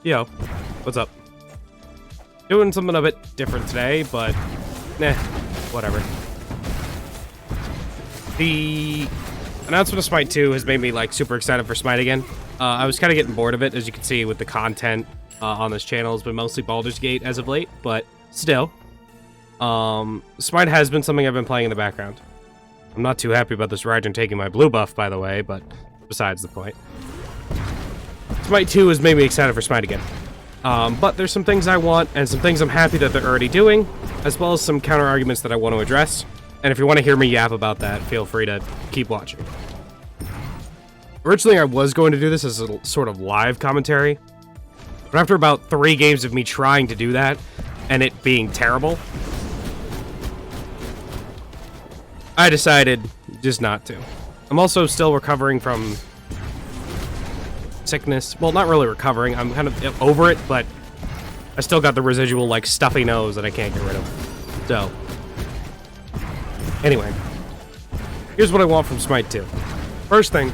Yo, what's up? Doing something a bit different today, but whatever. The announcement of Smite 2 has made me like super excited for Smite again. I was kind of getting bored of it, as you can see with the content on this channel has been mostly Baldur's Gate as of late, but still. Smite has been something I've been playing in the background. I'm not too happy about this Raijin taking my blue buff, by the way, but besides the point. Smite 2 has made me excited for Smite again. But there's some things I want, and some things I'm happy that they're already doing, as well as some counter-arguments that I want to address. And if you want to hear me yap about that, feel free to keep watching. Originally, I was going to do this as a sort of live commentary, but after about 3 games of me trying to do that, and it being terrible, I decided just not to. I'm also still recovering from sickness. Well, not really recovering. I'm kind of over it, but I still got the residual, like, stuffy nose that I can't get rid of. So, anyway, here's what I want from Smite 2. First thing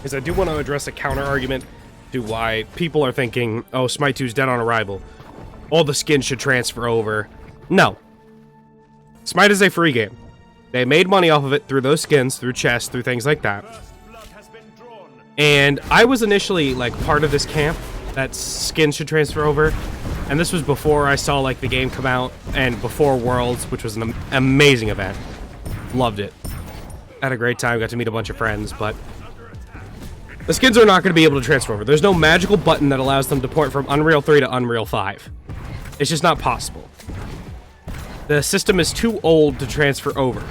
is I do want to address a counter-argument to why people are thinking, oh, Smite 2 is dead on arrival. All the skins should transfer over. No. Smite is a free game. They made money off of it through those skins, through chests, through things like that. And I was initially, like, part of this camp that skins should transfer over. And this was before I saw, like, the game come out, and before Worlds, which was an amazing event. Loved it. Had a great time, got to meet a bunch of friends, but the skins are not going to be able to transfer over. There's no magical button that allows them to port from Unreal 3 to Unreal 5. It's just not possible. The system is too old to transfer over.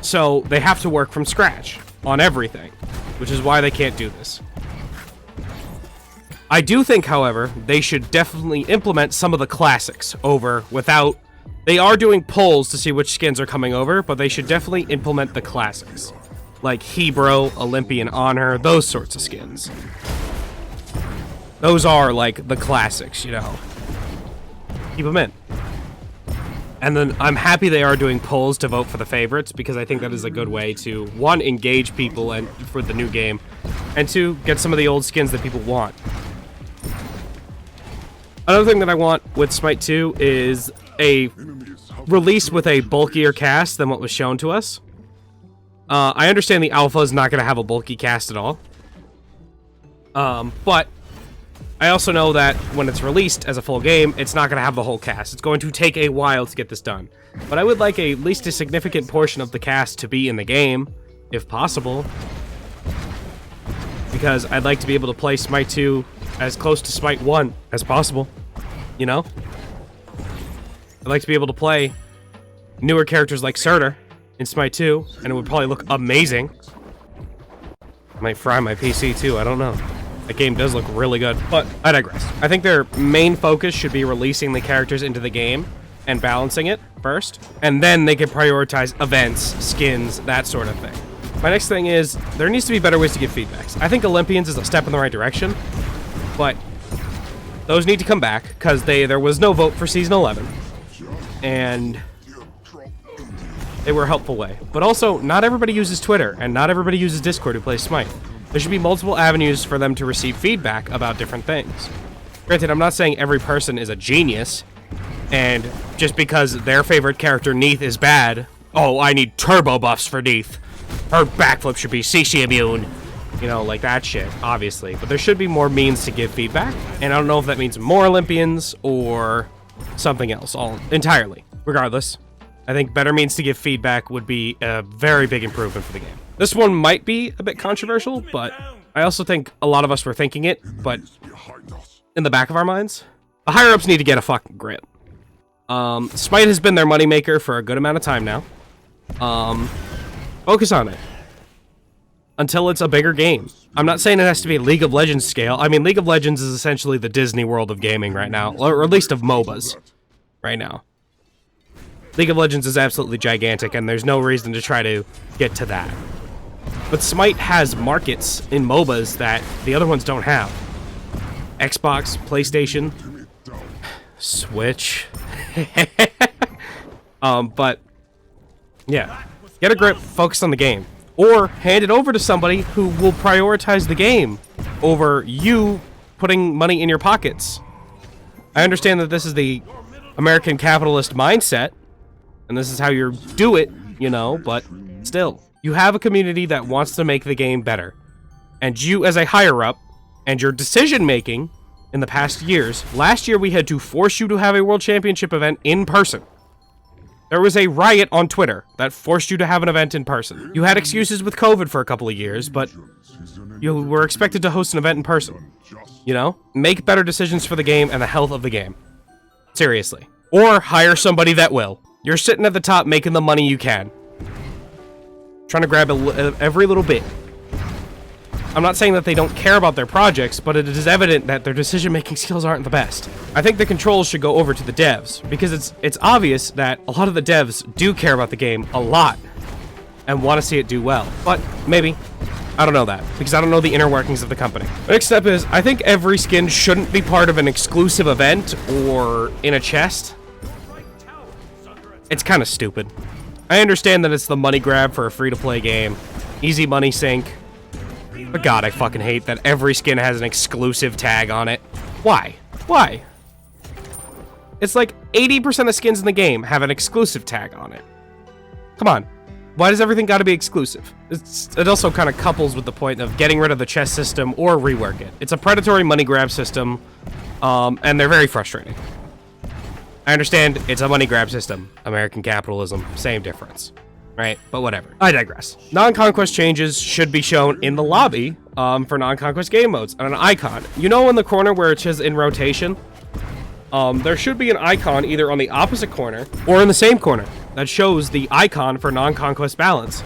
So they have to work from scratch on everything, which is why they can't do this. I do think, however, they should definitely implement some of the classics over without... They are doing polls to see which skins are coming over, but they should definitely implement the classics. Like Hebrew, Olympian Honor, those sorts of skins. Those are, like, the classics, you know. Keep them in. And then I'm happy they are doing polls to vote for the favorites, because I think that is a good way to, 1, engage people and for the new game, and 2, get some of the old skins that people want. Another thing that I want with Smite 2 is a release with a bulkier cast than what was shown to us. I understand the alpha is not going to have a bulky cast at all. But I also know that when it's released as a full game, it's not going to have the whole cast. It's going to take a while to get this done. But I would like at least a significant portion of the cast to be in the game, if possible. Because I'd like to be able to play Smite 2 as close to Smite 1 as possible. You know? I'd like to be able to play newer characters like Surtur in Smite 2, and it would probably look amazing. I might fry my PC too, I don't know. That game does look really good, but I digress. I think their main focus should be releasing the characters into the game and balancing it first, and then they can prioritize events, skins, that sort of thing. My next thing is, there needs to be better ways to give feedbacks. I think Olympians is a step in the right direction, but those need to come back, because there was no vote for Season 11, and they were a helpful way. But also, not everybody uses Twitter, and not everybody uses Discord who plays Smite. There should be multiple avenues for them to receive feedback about different things. Granted, I'm not saying every person is a genius, and just because their favorite character, Neith, is bad, oh, I need turbo buffs for Neith. Her backflip should be CC immune. You know, like that shit, obviously. But there should be more means to give feedback, and I don't know if that means more Olympians or something else, entirely. Regardless, I think better means to give feedback would be a very big improvement for the game. This one might be a bit controversial, but I also think a lot of us were thinking it, but in the back of our minds, the higher-ups need to get a fucking grip. Smite has been their moneymaker for a good amount of time now. Focus on it until it's a bigger game. I'm not saying it has to be League of Legends scale. I mean, League of Legends is essentially the Disney World of gaming right now, or at least of MOBAs right now. League of Legends is absolutely gigantic, and there's no reason to try to get to that. But Smite has markets in MOBAs that the other ones don't have. Xbox, PlayStation, Switch. But, yeah. Get a grip, focus on the game. Or hand it over to somebody who will prioritize the game over you putting money in your pockets. I understand that this is the American capitalist mindset, and this is how you do it, you know, but still. You have a community that wants to make the game better. And you, as a higher-up, and your decision-making in the past years, last year we had to force you to have a World Championship event in person. There was a riot on Twitter that forced you to have an event in person. You had excuses with COVID for a couple of years, but you were expected to host an event in person. You know? Make better decisions for the game and the health of the game. Seriously. Or hire somebody that will. You're sitting at the top making the money you can. Trying to grab every little bit. I'm not saying that they don't care about their projects, but it is evident that their decision-making skills aren't the best. I think the controls should go over to the devs, because it's obvious that a lot of the devs do care about the game a lot and want to see it do well. But maybe. I don't know that, because I don't know the inner workings of the company. The next step is, I think every skin shouldn't be part of an exclusive event or in a chest. It's kind of stupid. I understand that it's the money grab for a free-to-play game. Easy money sink. But God, I fucking hate that every skin has an exclusive tag on it. Why? Why? It's like 80% of skins in the game have an exclusive tag on it. Come on. Why does everything gotta be exclusive? It also kind of couples with the point of getting rid of the chest system or rework it. It's a predatory money grab system, and they're very frustrating. I understand it's a money grab system. American capitalism, same difference. Right? But whatever. I digress. Non-conquest changes should be shown in the lobby for non-conquest game modes and an icon. You know in the corner where it says in rotation? There should be an icon either on the opposite corner or in the same corner that shows the icon for non-conquest balance.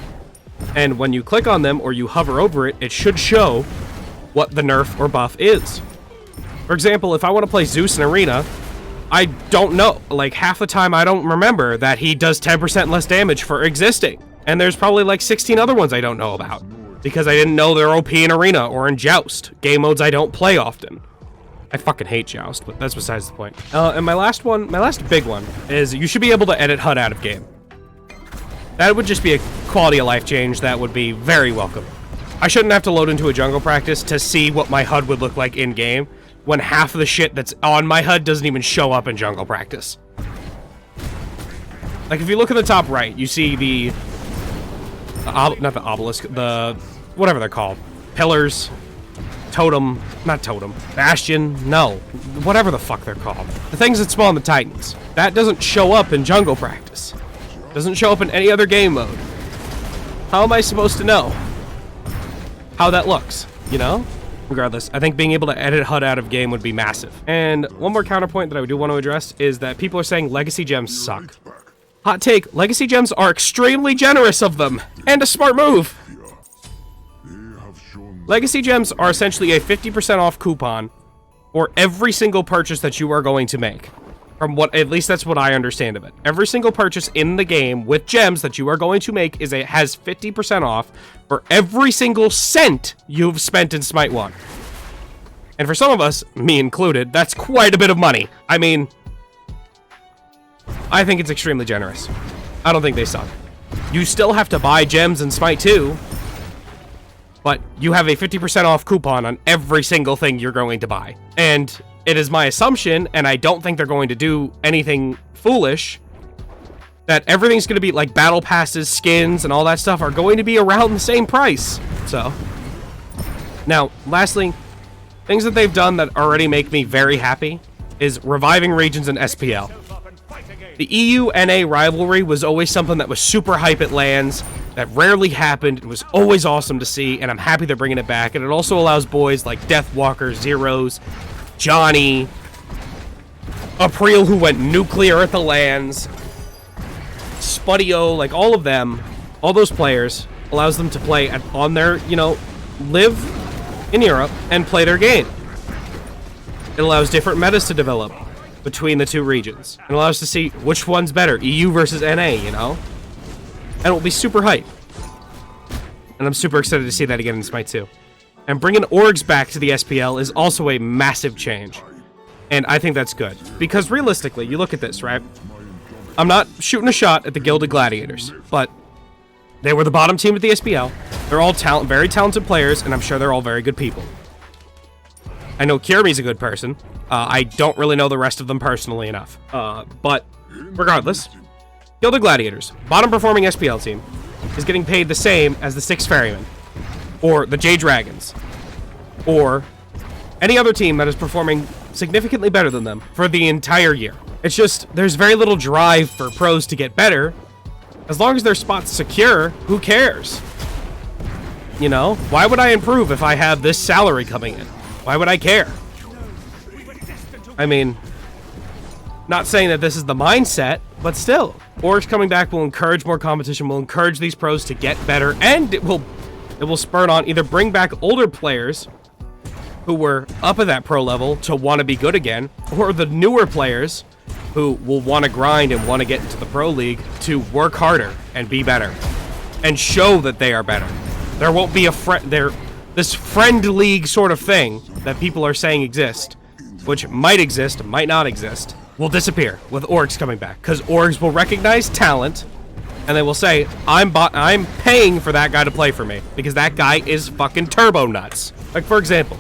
And when you click on them or you hover over it, it should show what the nerf or buff is. For example, if I want to play Zeus in Arena, I don't know. Like, half the time I don't remember that he does 10% less damage for existing. And there's probably like 16 other ones I don't know about, because I didn't know they're OP in Arena or in Joust, game modes I don't play often. I fucking hate Joust, but that's besides the point. And my last big one, is you should be able to edit HUD out of game. That would just be a quality of life change that would be very welcome. I shouldn't have to load into a jungle practice to see what my HUD would look like in game, when half of the shit that's on my HUD doesn't even show up in jungle practice. Like, if you look at the top right, you see the not the obelisk, the whatever they're called. Pillars, totem, not totem, bastion, no, whatever the fuck they're called. The things that spawn the titans. That doesn't show up in jungle practice. Doesn't show up in any other game mode. How am I supposed to know how that looks, you know? Regardless, I think being able to edit HUD out of game would be massive. And one more counterpoint that I do want to address is that people are saying legacy gems suck. Hot take, legacy gems are extremely generous of them, and a smart move. Legacy gems are essentially a 50% off coupon for every single purchase that you are going to make. From what, at least that's what I understand of it. Every single purchase in the game with gems that you are going to make has 50% off for every single cent you've spent in Smite 1. And for some of us, me included, that's quite a bit of money. I mean, I think it's extremely generous. I don't think they suck. You still have to buy gems in Smite 2, but you have a 50% off coupon on every single thing you're going to buy. And it is my assumption, and I don't think they're going to do anything foolish, that everything's going to be like battle passes, skins, and all that stuff are going to be around the same price. So, now, lastly, things that they've done that already make me very happy is reviving regions in SPL. The EU-NA rivalry was always something that was super hype at LANs, that rarely happened. It was always awesome to see, and I'm happy they're bringing it back. And it also allows boys like Deathwalker, Zeros, Johnny, April, who went nuclear at the LANs, Spudio, like all of them, all those players, allows them to play on their, you know, live in Europe and play their game. It allows different metas to develop between the two regions. It allows us to see which one's better, EU versus NA, you know? And it will be super hype. And I'm super excited to see that again in Smite 2. And bringing orgs back to the SPL is also a massive change. And I think that's good. Because realistically, you look at this, right? I'm not shooting a shot at the Gilded Gladiators, but they were the bottom team at the SPL. They're all very talented players, and I'm sure they're all very good people. I know Kirimi's a good person. I don't really know the rest of them personally enough. But regardless, Gilded Gladiators, bottom performing SPL team, is getting paid the same as the Six Ferrymen, or the J Dragons, or any other team that is performing significantly better than them for the entire year. It's just, there's very little drive for pros to get better. As long as their spot's secure, who cares? You know, why would I improve if I have this salary coming in? Why would I care? I mean, not saying that this is the mindset, but still. Orcs coming back will encourage more competition, will encourage these pros to get better, and it will spur on either bring back older players who were up at that pro level to want to be good again, or the newer players who will want to grind and want to get into the pro league to work harder and be better and show that they are better. There won't be this friend league sort of thing that people are saying exists, which might exist, might not exist, will disappear with orgs coming back, because orgs will recognize talent and they will say, I'm paying for that guy to play for me because that guy is fucking turbo nuts. Like, for example,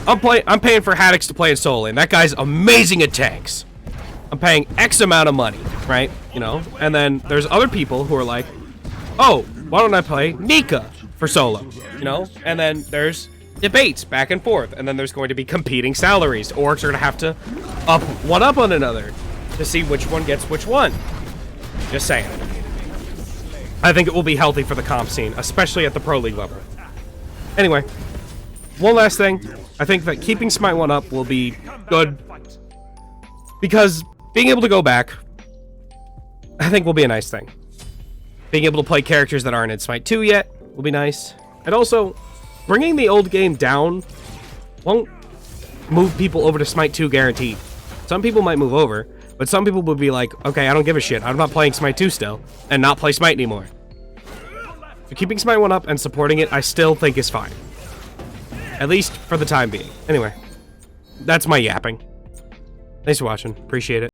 I'm paying for Haddix to play in solo lane. That guy's amazing at tanks. I'm paying X amount of money, right? You know, and then there's other people who are like, oh, why don't I play Nika for solo? You know, and then there's debates back and forth, and then there's going to be competing salaries. Orcs are gonna have to one up on another to see which one gets which one. Just saying. I think it will be healthy for the comp scene, especially at the pro league level. Anyway, one last thing. I think that keeping Smite 1 up will be good, because being able to go back, I think, will be a nice thing. Being able to play characters that aren't in Smite 2 yet will be nice. And also, bringing the old game down won't move people over to Smite 2 guaranteed. Some people might move over, but some people would be like, okay, I don't give a shit. I'm not playing Smite 2 still, and not play Smite anymore. So keeping Smite 1 up and supporting it, I still think is fine. At least for the time being. Anyway, that's my yapping. Thanks for watching. Appreciate it.